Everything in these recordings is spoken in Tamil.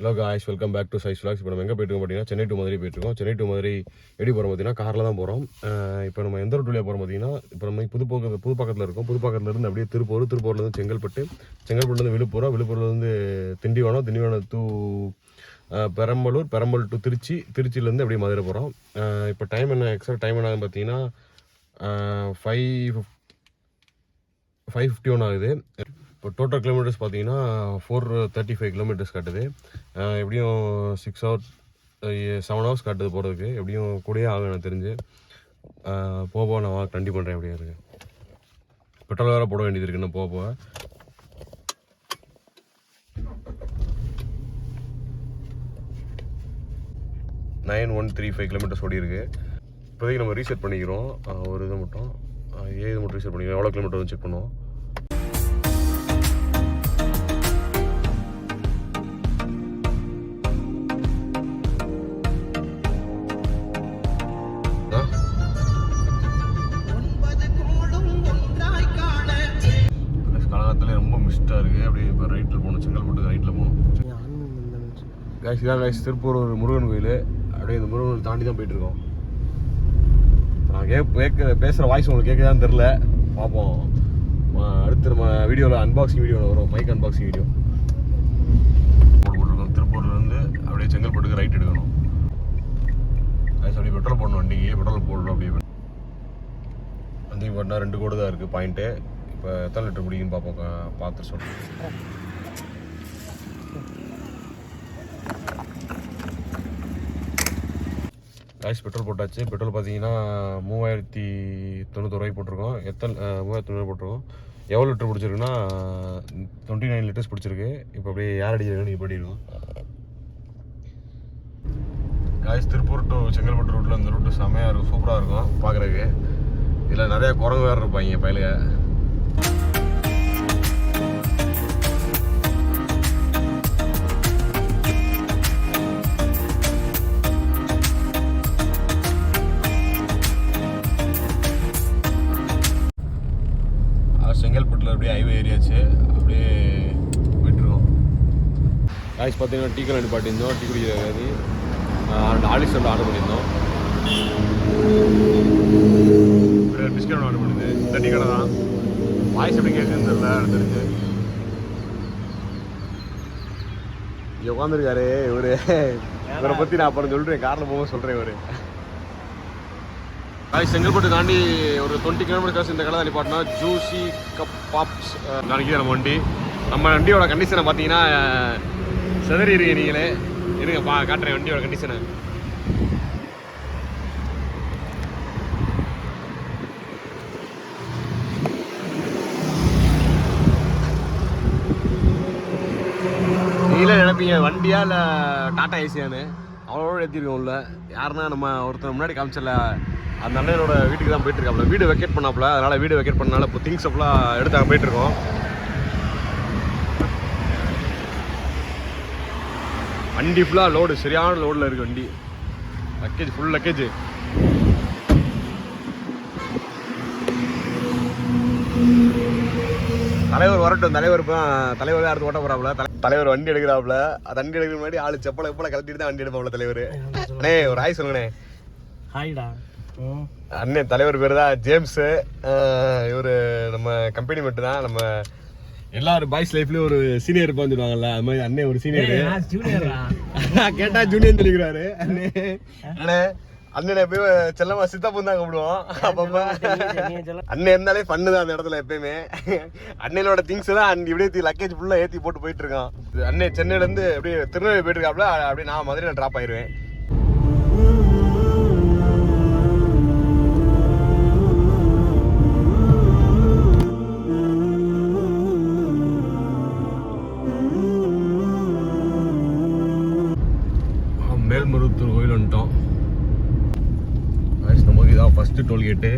Hello guys, welcome back to size vlogs. இப்போ நம்ம எங்கே போயிட்டு பார்த்தீங்கன்னா சென்னை டு மதுரை போயிட்டுருக்கோம். சென்னை டு மதுரை எப்படி போகிறோம் பார்த்தீங்கன்னா காரில் தான் போகிறோம். இப்போ நம்ம எந்த ரூட் வழியாக போகிறோம் பார்த்தீங்கன்னா, இப்போ நம்ம புதுப்பாக்கத்தில் இருக்கோம். புதுப்பாக்கத்துலேருந்து அப்படியே திருப்பூர்லேருந்து செங்கல்பட்டுலேருந்து விழுப்புரம்லேருந்து திண்டிவனம் டு பெரம்பலூர் டு திருச்சியிலேருந்து அப்படியே மதுரை போகிறோம். இப்போ எக்ஸாக்ட் டைம் என்ன பார்த்தீங்கன்னா 5:51 ஆகுது. இப்போ டோட்டல் கிலோமீட்டர்ஸ் பார்த்தீங்கன்னா 435 கிலோமீட்டர்ஸ் காட்டுது. எப்படியும் 7 ஹவர்ஸ் காட்டுது போகிறதுக்கு. எப்படியும் கூடயே ஆகும் எனக்கு தெரிஞ்சு. போக நான் கண்டி பண்ணுறேன். எப்படியா இருக்குது, பெட்ரோல் வேறு போட வேண்டியது இருக்குது இன்னும் போக 9135 கிலோமீட்டர்ஸ் ஓடி இருக்குது. இப்போதைக்கு நம்ம ரீசெட் பண்ணிக்கிறோம். ஒரு இதை மட்டும் ரீசெட் பண்ணிக்கிறோம். எவ்வளோ கிலோமீட்டர் வந்து செக் பண்ணுவோம். ரொம்ப மிஸ்டாக இருக்குது. அப்படியே இப்போ ரைட்டில் போகணும், செங்கல்பட்டு ரைட்டில் போகணும். இதான் திருப்பூர் ஒரு முருகன் கோயில். அப்படியே இந்த முருகன் தாண்டி தான் போயிட்டுருக்கோம். நான் பேசுகிற வாய்ஸ் உங்களுக்கு கேட்குதான்னு தெரில, பார்ப்போம். அடுத்து நம்ம வீடியோவில் அன்பாக்சிங் வீடியோவில் வரும், மைக் அன்பாக்சிங் வீடியோ போட்டுருக்கோம். திருப்பூர்லேருந்து அப்படியே செங்கல்பட்டுக்கு ரைட் எடுக்கணும். அப்படியே பெட்ரோல் போடணும். வண்டிக்கு பெட்ரோல் போடணும். அப்படியே வண்டிக்கு போட்டால் 2 கோடு தான் இருக்குது பாயிண்ட்டு. இப்போ எத்தனை லிட்டர் பிடிக்குன்னு பார்த்து சொல்கிறேன். காய்ஸ் பெட்ரோல் போட்டாச்சு. பெட்ரோல் பார்த்தீங்கன்னா 3091 போட்டிருக்கோம். 3090 போட்டிருக்கோம். எவ்வளோ லிட்டர் பிடிச்சிருக்குன்னா 29 லிட்டர்ஸ் பிடிச்சிருக்கு. இப்போ அப்படியே யார் அடிக்கிறதுன்னு இப்போ பண்ணிடுவோம். காய்ஸ் திருப்பூர் டு செங்கல்பட்டு ரூட்டில் இந்த ரூட்டு செம்மையாக இருக்கும், சூப்பராக இருக்கும் பார்க்குறதுக்கு. இதில் நிறையா குரங்கு வேறு இருப்பாங்க பயிலுக. செங்கல்பட்டில் அப்படியே ஹைவே ஏரியாச்சு. அப்படியே போயிட்டுருக்கோம். காய்ஸ் பார்த்தீங்கன்னா டீ கல் நிப்பாட்டியிருந்தோம். டீ குடிக்கிறது ஆலிஸ் ஆர்டர் பண்ணியிருந்தோம். பிஸ்கட் ஆர்டர் பண்ணுது. இந்த டீ கடை தான். வாய்ஸ் எப்படி கேட்குதுன்னு தெரியல, தெரிஞ்சு இங்கே உட்காந்துருக்காரு இவரை பற்றி நான் அப்புறம் சொல்கிறேன், காரில் போகும்போது சொல்கிறேன். செங்கல்பட்டு தாண்டி ஒரு 20 கிலோமீட்டர்ஸ் இந்த கடை தான் நிப்பாட்டினா ஜூசி கப் பாப்ஸ் நினைக்கிது நம்ம வண்டி. நம்ம வண்டியோட கண்டிஷனை பார்த்தீங்கன்னா செதறி இருக்கு. நீங்களே இருங்க காட்டுறேன் வண்டியோட கண்டிஷனை. நீங்களே நினைப்பீங்க வண்டியா இல்லை டாடா ஏசியான்னு. அவ்வளோ ஏற்றிருக்கோம். உள்ள யாருன்னா நம்ம ஒருத்தர் முன்னாடி காமிச்சல அந்த அண்ணனோட வீட்டுக்கு தான் போயிட்டுருக்காப்புல. வீடு வெக்கேட் பண்ணாப்புல. அதனால் வீடு வெக்கேட் பண்ணனால இப்போ திங்ஸ் அப்பெல்லாம் எடுத்து அங்கே போயிட்டுருக்கோம். வண்டி ஃபுல்லாக லோடு, சரியான லோடில் இருக்குது வண்டி. Luggage full luggage. தலைவர் வரட்டும். தலைவர் அடுத்து ஓட்ட போகிறாப்புல. தலைவர் வண்டி எடுக்கிறாப்புல. அது வண்டி எடுக்கிற முன்னாடி ஆளு செப்பலை கழட்டிட்டு தான் வண்டி எடுப்பாப்புல தலைவர். அண்ணே ஒரு ஹாய் சொல்லுங்கண்ணே. ஹாய்டா. அண்ணே தலைவர் பேர் தான் ஜேம்ஸு. இவர் நம்ம கம்பெனி மட்டும் தான். நம்ம எல்லாரும் பாய்ஸ் லைஃப்லேயும் ஒரு சீனியர் இருப்பான்னு சொல்லுவாங்கல்ல, அது மாதிரி அண்ணே ஒரு சீனியர். கேட்டா ஜூனியர் சொல்லிக்கிறாரு அண்ணே. அண்ணனை போய் செல்லமா சித்தப்பன் தான் கூப்பிடுவோம். அப்பப்ப அண்ணன் இருந்தாலே பண்ணு தான் அந்த இடத்துல எப்பயுமே. அண்ணனோட திங்ஸ் தான் இப்படியே லக்கேஜ் ஃபுல்லா ஏற்றி போட்டு போயிட்டு இருக்கான். அண்ணே சென்னையிலேருந்து அப்படியே திருநெல்வேலி போயிட்டு இருக்காப்புல. அப்படியே நான் மதுரையில் ட்ராப் ஆயிடுவேன். மேல்மருவத்தூர் கோயில் வந்துட்டோம். நமக்கு இதான் ஃபஸ்ட்டு டோல்கேட்டு.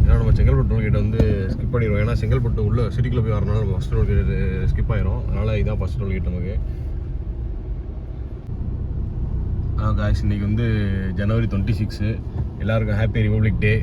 ஏன்னா நம்ம செங்கல்பட்டு டோல்கேட்டை வந்து ஸ்கிப் பண்ணிடுவோம். ஏன்னா செங்கல்பட்டு உள்ள சிட்டிக்குள்ளே போய் வரனால நம்ம ஃபஸ்ட்டு டோல்கேட்டு ஸ்கிப் ஆயிரும். அதனால் இதான் ஃபஸ்ட் டோல்கேட் நமக்கு. காய்ஸ் இன்றைக்கி வந்து ஜனவரி 26. எல்லாருக்கும் ஹாப்பி ரிபப்ளிக் டே.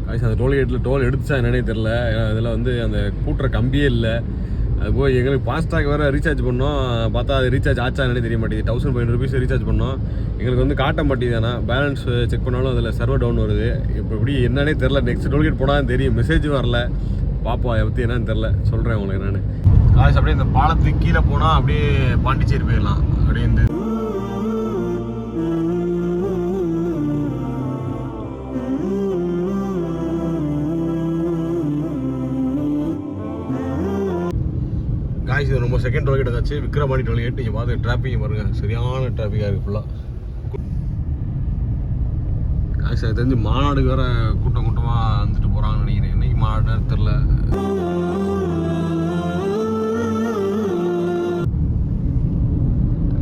காய்ஸ் அந்த டோல்கேட்டில் டோல் எடுத்துச்சா என்னன்னே தெரில. ஏன்னா இதில் வந்து அந்த கூட்டுற கம்பியே இல்லை. அது போய் எங்களுக்கு ஃபாஸ்டாக் வேறு ரீசார்ஜ் பண்ணோம். பார்த்தா அது ரீசார்ஜ் ஆச்சானே தெரிய மாட்டேங்குது. 1500 rupees ரீசார்ஜ் பண்ணோம். எங்களுக்கு வந்து காட்ட மாட்டேங்குதாண்ணா. பேலன்ஸ் செக் பண்ணாலும் அதில் சர்வர் டவுன் வருது. இப்போ எப்படி என்னன்னே தெரில. நெக்ஸ்ட் டோல்கேட் போனால் தெரியும். மெசேஜ் வரல. பார்ப்போம் அதை பற்றி என்னன்னு தெரில. சொல்கிறேன் உங்களுக்கு நான். காசு அப்படியே இந்த பாலத்துக்கு கீழே போனால் அப்படியே பாண்டிச்சேரி போயிடலாம். அப்படியே இந்த காய்ச்சி ரொம்ப செகண்ட் டோல்கேட் ஆச்சு. விக்ரவாண்டி டோல்கேட். நீங்கள் பார்த்து டிராஃபிக் பாருங்க, சரியான டிராஃபிக்காக இருக்குது ஃபுல்லாக. காய்ச்சி அது தெரிஞ்சு மாநாடுக்கு வேறு கூட்டம் கூட்டமாக வந்துட்டு போகிறாங்கன்னு நினைக்கிறேன். இன்னைக்கு மாநாடுன்னு தெரில.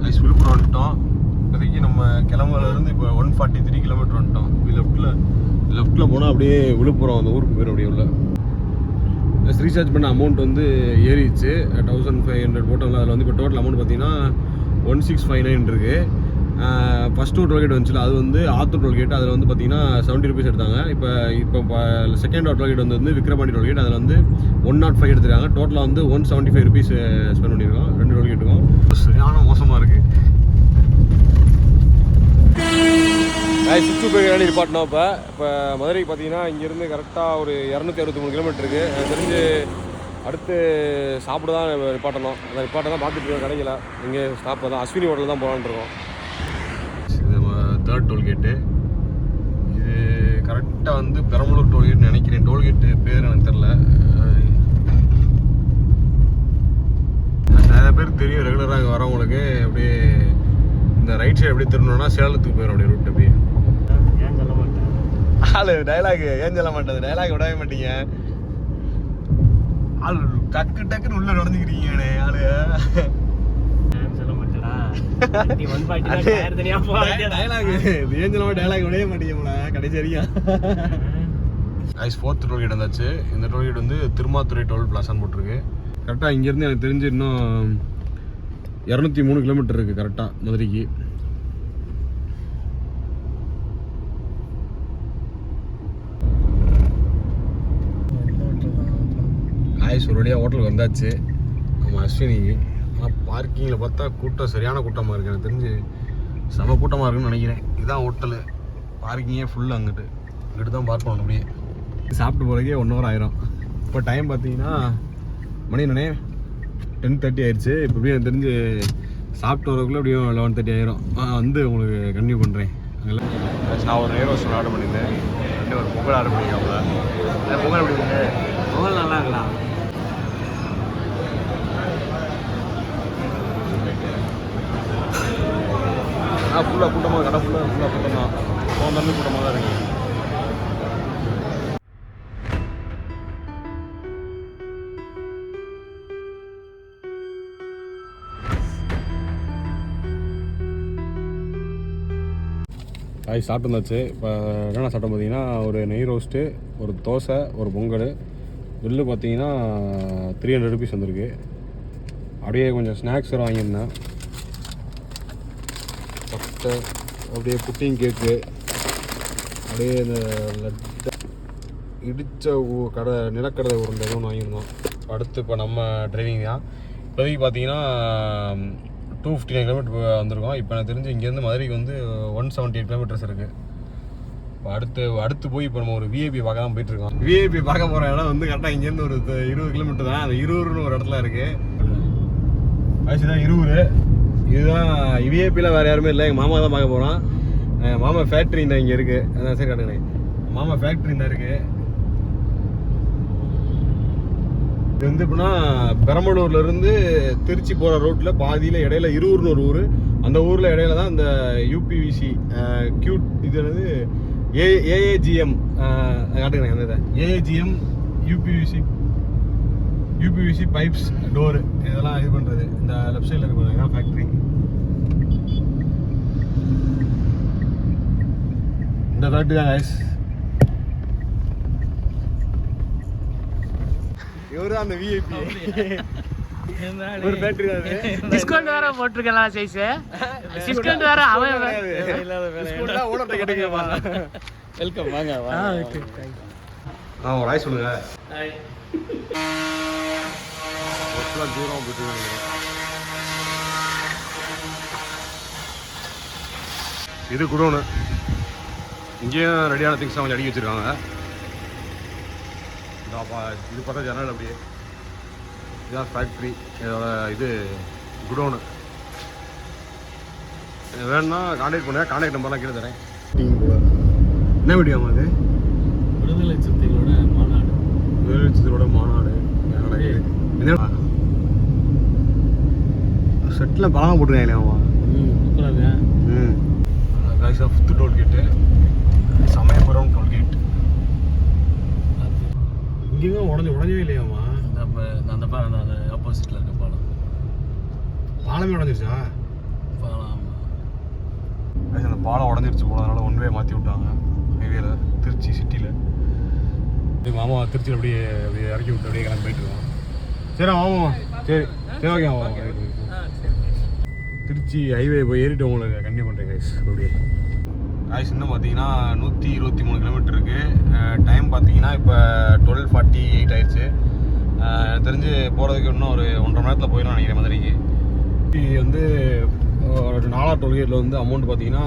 காய்ச்சி விழுப்புரம் வந்துட்டோம். இப்போதைக்கு நம்ம கிளம்புலேருந்து இப்போ 143 கிலோமீட்டர் வந்துட்டோம். லெஃப்ட்டில் போனால் அப்படியே விழுப்புரம் அந்த ஊருக்கு போயிடும். அப்படியே உள்ள ரீசார்ஜ் பண்ண அமௌண்ட் வந்து ஏறிச்சு. 1500 போட்டோம்ல. அதில் வந்து இப்போ டோட்டல் அமௌண்ட் பார்த்தீங்கன்னா 1659 இருக்குது. ஃபஸ்ட்டு ஒரு டோல்கேட் வந்துச்சுல, அது வந்து ஆத்தூர் டோல்கேட். அதில் வந்து பார்த்தீங்கன்னா 70 rupees எடுத்தாங்க. இப்போ செகண்ட் டோல்கேட் வந்து விக்ரவாண்டி டோல்கேட். அதில் வந்து 105 எடுத்துருக்காங்க. டோட்டலாக வந்து 175 rupees ஸ்பெண்ட் பண்ணியிருக்கோம் 2 டோல்கேட்டுக்கும். சரியான மோசமாக இருக்குது. சுற்று போய் நிப்பாட்டினோம். இப்போ மதுரைக்கு பார்த்தீங்கன்னா இங்கேருந்து கரெக்டாக ஒரு 263 கிலோமீட்டர் இருக்குது. எனக்கு தெரிஞ்சு அடுத்து சாப்பிட தான் நிப்பாட்டணும். அந்த நிப்பாட்ட தான் பார்த்துட்டு இருக்கோம். கிடைக்கல. இங்கே ஸ்டாப் தான் அஸ்வினி ஹோட்டல் தான் போகலான்னு இருக்கோம். இது நம்ம 3rd டோல்கேட்டு. இது கரெக்டாக வந்து பெரம்பலூர் டோல்கேட்னு நினைக்கிறேன். டோல்கேட்டு பேர் எனக்கு தெரில. நிறைய பேர் தெரியும் ரெகுலராக அங்கே வரவங்களுக்கு. அப்படியே இந்த ரைட் சைடு அப்படியே திரும்பணும்னா சேலத்துக்கு போயிடும். அப்படியே ரூட் அப்படியே. ஆளு டைலாக் ஏன் சொல்ல மாட்டேது. டைலாக் விடவே மாட்டீங்க. ஆளு டக்கு டக்குன்னு உள்ள நடந்துக்கிறீங்கண்ணே. ஆளு சொல்ல மாட்டேடா. டைலாக் ஏன் சொல்ல மாட்டேன். டைலாக் விடவே மாட்டீங்க கடைசி வரைக்கும். 4th டோல்கேட் வந்தாச்சு. இந்த டோல்கேட் வந்து திருமாத்துறை டோல் பிளாசான்னு போட்டிருக்கு. கரெக்டாக இங்கேருந்து எனக்கு தெரிஞ்சு இன்னும் 203 கிலோமீட்டர் இருக்குது கரெக்டாக மதுரைக்கு. காய்ஸ் ஒரு வழியாக ஹோட்டலுக்கு வந்தாச்சு. நம்ம அஸ்வினிக்கு. ஆனால் பார்க்கிங்கில் பார்த்தா கூட்டம் சரியான கூட்டமாக இருக்குது. எனக்கு தெரிஞ்சு செம கூட்டமாக இருக்குன்னு நினைக்கிறேன். இதுதான் ஹோட்டலு. பார்க்கிங்கே ஃபுல்லாக இங்கிட்டு தான் பார்க் பண்ணணும். அப்படியே சாப்பிட்டு போகிறதுக்கே 1 hour ஆயிரும். இப்போ டைம் பார்த்தீங்கன்னா மணி என்னண்ணே 10:30 ஆயிடுச்சு. இப்போ எப்படியும் எனக்கு தெரிஞ்சு சாப்பிட்டு வரக்குள்ளே எப்படியும் 11:30 ஆயிரும். வந்து உங்களுக்கு கன்டினியூ பண்ணுறேன். நான் ஒரு நேர் ரோஸ்ட் ஆர்டர் பண்ணியிருந்தேன். ஒரு பொங்கல் ஆர்டர் பண்ணியிருக்காங்களா. பொங்கல் எப்படி இருக்கு? பொங்கல் நல்லா இருக்கலாம். ஃபுல்லாக கூட்டமாக கடை ஃபுல்லாக கூட்டம் தான். தண்ணி கூட்டமாக தான் இருக்குது. காய் சாப்பிட்டு வந்தாச்சு. இப்போ என்னென்ன சாப்பிட்டோம் பார்த்தீங்கன்னா ஒரு நெய் ரோஸ்ட்டு, ஒரு தோசை, ஒரு பொங்கல். பில்லு பார்த்தீங்கன்னா 300 rupees வந்திருக்கு. அப்படியே கொஞ்சம் ஸ்நாக்ஸ் வேறு வாங்கியிருந்தேன். பட்டை, அப்படியே புட்டிங் கேக்கு, அப்படியே இந்த லட்டு, இடித்த நிலக்கடலை உருண்டை ஒன்று வாங்கியிருந்தோம். அடுத்து இப்போ நம்ம டிரைவிங் தான். இப்போதைக்கு பார்த்தீங்கன்னா 259 கிலோமீட்டர் வந்திருக்கோம். இப்போ எனக்கு தெரிஞ்சு இங்கேருந்து மதுரைக்கு வந்து 178 கிலோமீட்டர்ஸ் இருக்குது. இப்போ அடுத்து போய் இப்போ நம்ம ஒரு விஐபி பார்க்க தான் போயிட்டுருக்கோம். விஐபி பார்க்க போகிற இடம் வந்து கரெக்டாக இங்கேருந்து ஒரு 20 கிலோமீட்டர் தான். அந்த 20 ஒரு இடத்துல இருக்குது. வயசு தான் 20. இதுதான் விஐபியில் வேறு யாருமே இல்லை. எங்கள் மாமா தான் பார்க்க போகிறோம். மாமா ஃபேக்ட்ரி தான் இங்கே இருக்குது. அதான் சரி காட்டுங்க. மாமா ஃபேக்ட்ரி தான் இருக்குது. இது வந்து எப்படின்னா பெரம்பலூர்லேருந்து திருச்சி போகிற ரோட்டில் பாதியில் இடையில இருவூர்னு ஒரு ஊர். அந்த ஊரில் இடையில தான் இந்த யூபிவிசி கியூட் இது வந்து ஏஏஜிஎம் காட்டுக்கிறேன். அந்த இதை ஏஏஜிஎம் யூபிவிசி பைப்ஸ் டோரு இதெல்லாம் இது பண்ணுறது. இந்த லெஃப்ட் சைடில் இருக்க ஃபேக்ட்ரி. இந்த ஃபேக்ட்ரி தான் கைஸ். இவரு அந்த விஐபி. ஒரு ஃபேக்டரி தான். டிஸ்கவுண்ட் வேற போட்டுருக்கலாம் சைஸ். டிஸ்கவுண்ட் வேற அவன் இல்லாத வேற. டிஸ்கவுண்ட் ஓனர்ட்ட கேட்டுங்கப்பா. வெல்கம் வாங்க வாங்க. Okay thanks. ஒரு ஹாய் சொல்லுங்க. ஹாய். தூரம் போயிட்டு இது குடோனு. இங்கேயும் ரெடியான திங்ஸ் அவங்க அடிக்க வச்சுருக்காங்க. இது பார்த்தா ஜன்னல் அப்படியே. இதுதான் ஃபேக்ட்ரி, இதோட இது குடோனு. வேணும்னா கான்டாக்ட் பண்ணுங்க, கான்டாக்ட் நம்பர்லாம் கீழே தரேன். என்ன வீடியோமா அது? விடுதலை சிறுத்தைகளோட மாநாடு. விடுதலை சிறுத்தைகளோட மாநாடு. என்ன செட்டில் பழமாக போட்டுருக்காங்களே அவன். சூப்பராக. Guys fifth toll gate, Samayapuram toll gate. இங்கேயும் உடஞ்சவே இல்லையாமா? அந்த பாலம் அந்த ஆப்போசிட்டில் இருக்க பாலம். பாலமே உடஞ்சிருச்சா? பாலம் அந்த பாலம் உடஞ்சிருச்சு போல, அதனால ஒன் வே மாற்றி விட்டாங்க ஹைவேல, திருச்சி சிட்டியில். மாமா திருச்சியில் அப்படியே அப்படியே இறக்கி விட்டு அப்படியே கிளம்பி போயிட்டு இருக்கோம். சரி மாமா, சரி சரி ஓகே மாமா. திருச்சி ஹைவே போய் ஏறிட்டு உங்களுக்கு கண்டிப்பாக பண்ணுறேன் கைஸ். அப்படியே காய்ஸ் இன்னும் பார்த்தீங்கன்னா 123 கிலோமீட்டர் இருக்குது. டைம் பார்த்தீங்கன்னா இப்போ 12:48 ஆயிடுச்சு. எனக்கு தெரிஞ்சு போகிறதுக்கு இன்னும் ஒரு 1.5 மணி நேரத்தில் போயிடலாம் நினைக்கிறேன் மதுரைக்கு. வந்து 4 டோல்கேட்டில் வந்து அமௌண்ட் பார்த்தீங்கன்னா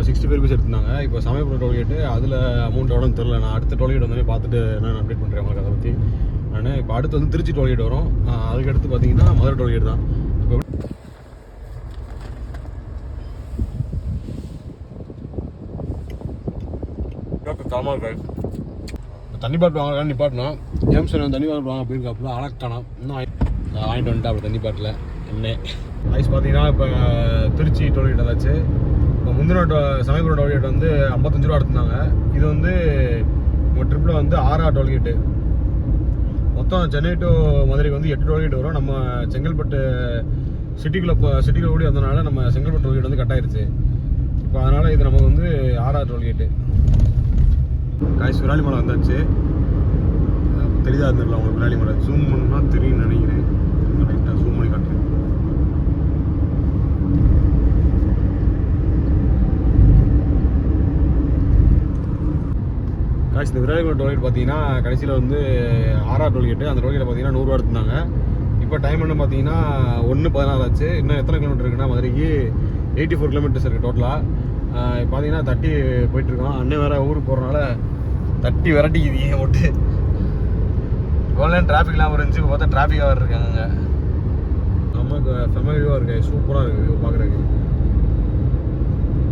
65 ருபீஸ் எடுத்திருந்தாங்க. இப்போ சமயபுரம் டோல்கேட்டு அதில் அமௌண்ட் எவ்வளோன்னு தெரில. நான் அடுத்த டோல்கேட் வந்து பார்த்துட்டு நான் அப்டேட் பண்ணுறேன் உங்களுக்கு அதை பற்றி. நான் இப்போ அடுத்து வந்து திருச்சி டோல்கேட் வரும். அதுக்கு அடுத்து பார்த்தீங்கன்னா மதுரை டோல்கேட் தான். இப்போ தண்ணி பாட்டு வாங்க நிப்பாட்டினா ஜேம்சன் தண்ணி பாட்டு வாங்க போயிருக்காப்புல அழக்கானம். இன்னும் வாங்கிட்டு வந்துட்டா அப்படி தண்ணி பாட்டில் என்ன ஐஸ் பார்த்தீங்கன்னா இப்போ திருச்சி டோல்கேட் வந்தாச்சு. இப்போ முந்தின சமயபுரம் டோல்கேட் வந்து 55 ரூபா எடுத்திருந்தாங்க. இது வந்து நம்ம ட்ரிப்பில் வந்து 6 டோல்கேட்டு. மொத்தம் சென்னை டு மதுரைக்கு வந்து 8 டோல்கேட் வரும். நம்ம செங்கல்பட்டு சிட்டிக்குள்ளே ஓடி வந்தனால நம்ம செங்கல்பட்டு டோல்கேட் வந்து கட் ஆயிடுச்சு. இப்போ அதனால் இது நமக்கு வந்து 6 டோல்கேட்டு. காய்ஸ் விராலி மலை வந்தாச்சு. தெரியுதா இருந்திரலாம் உங்களுக்கு விராலி மலை? ஜூம் பண்ணா தெரியும்னு நினைக்கிறேன். லைட்டாக ஜூம் பண்ணி காட்டுறேன். காய்ஸ் இந்த விராலி மலை டோல்கேட் பார்த்தீங்கன்னா கடைசியில் வந்து 6 டோல்கேட்டு. அந்த டோல்கேட்டை பார்த்தீங்கன்னா 100 ரூபா எடுத்திருந்தாங்க. இப்போ டைம் என்ன பார்த்தீங்கன்னா 1:14 ஆச்சு. இன்னும் எத்தனை கிலோமீட்டர் இருக்குன்னா மதுரைக்கு 84 கிலோமீட்டர்ஸ் இருக்குது டோட்டலாக. பார்த்தீங்கன்னா தட்டி போயிட்டுருக்கோம். அண்ணன் வேறு ஊருக்கு போகிறனால தட்டி விரட்டிக்குது ஏன் விட்டு. இவ்வளோ டிராஃபிக்லாம் இருந்துச்சு. இப்போ பார்த்தா டிராஃபிக்காக வேறு இருக்காங்க. நமக்கு செம்ம வியூவாக இருக்கு, சூப்பராக இருக்குது வியூ பார்க்குறதுக்கு.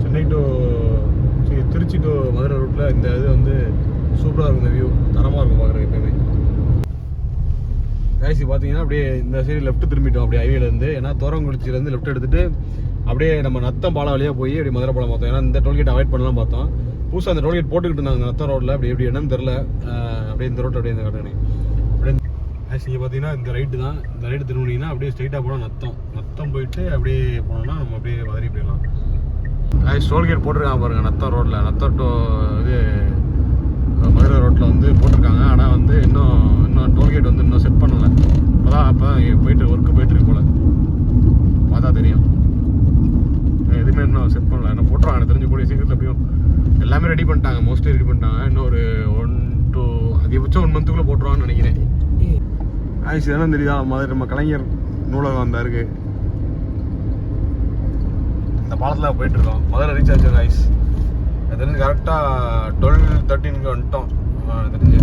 சென்னை டு திருச்சி டு மதுரை ரூட்டில் இந்த இது வந்து சூப்பராக இருக்கும். இந்த வியூ தரமாக இருக்கும் பார்க்குறதுக்கு எப்பயுமே. கைசி பார்த்தீங்கன்னா அப்படியே இந்த சைடு லெஃப்ட் திரும்பிட்டோம் அப்படியே ஹைவேலேருந்து. ஏன்னா தோரங்குறிச்சியிலேருந்து லெஃப்ட் எடுத்துகிட்டு அப்படியே நம்ம நத்தம் பாலம் வழியாக போய் அப்படி மதுரை பாலம் பார்த்தோம். ஏன்னா இந்த டோல்கேட் அவாய்ட் பண்ணலாம் பார்த்தோம். புதுசாக அந்த டோல்கேட் போட்டுக்கிட்டு இருந்தாங்க நத்தம் ரோட்டில். அப்படி எப்படி என்னன்னு தெரில. அப்படியே இந்த ரோட்டு அப்படியே இந்த கட்டணை அப்படியே இங்கே பார்த்தீங்கன்னா இந்த ரைட்டு தான். இந்த ரைட்டு திரும்பினீங்கன்னா அப்படியே ஸ்ட்ரைட்டாக போனால் நத்தம் போயிட்டு அப்படியே போனோம்னா நம்ம அப்படியே மதுரை போயிடலாம். டோல்கேட் போட்டிருக்காங்க பாருங்கள் நத்தம் ரோட்டில். நத்தம் டு இது மதுரை ரோட்டில் வந்து போட்டிருக்காங்க. ஆனால் வந்து இன்னும் டோல்கேட் வந்து இன்னும் செட் பண்ணலை. அப்போ தான் போயிட்டு ஒர்க்கு போயிட்டுருக்கு போல் பார்த்தா தெரியும். எதுவுமே இன்னும் செட் பண்ணல. என்ன போட்டுருவாங்க எனக்கு தெரிஞ்சு கூடிய சீக்கிரத்தில் எப்படியும் எல்லாமே ரெடி பண்ணிட்டாங்க. மோஸ்ட்லி ரெடி பண்ணிட்டாங்க. இன்னும் ஒரு 1 to அதிகபட்சம் 1 மந்த்துக்குள்ளே போட்டுருவான்னு நினைக்கிறேன். ஆயிடுச்சு தானே தெரியுதா மாதிரி நம்ம கலைஞர் நூலகம் அந்த இருக்குது. இந்த பாலத்தில் போயிட்டுருக்கோம். மதுரை ரீச் ஆச்சு ஆயிஸ். அது தெரிஞ்சு கரெக்டாக 12:13 வந்துட்டோம் தெரிஞ்சு.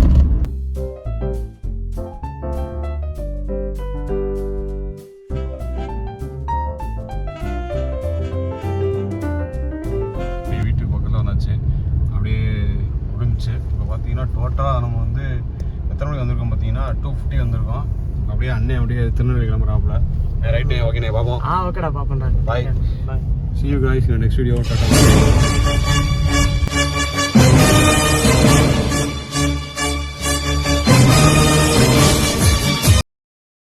அப்படியே முடிஞ்சிச்சு. இப்போ பார்த்தீங்கன்னா டோட்டலாக நம்ம வந்து எத்தனை மணிக்கு வந்திருக்கோம் பார்த்தீங்கன்னா 2:50 வந்திருக்கோம். அப்படியே அண்ணன் அப்படியே திருநெல்வேலி கிளம்புறாப்புல. ரைட்டு ஓகேண்ணே பார்ப்போம். ஓகேடா பார்ப்பேன்டா. பாய். See you guys in the next video.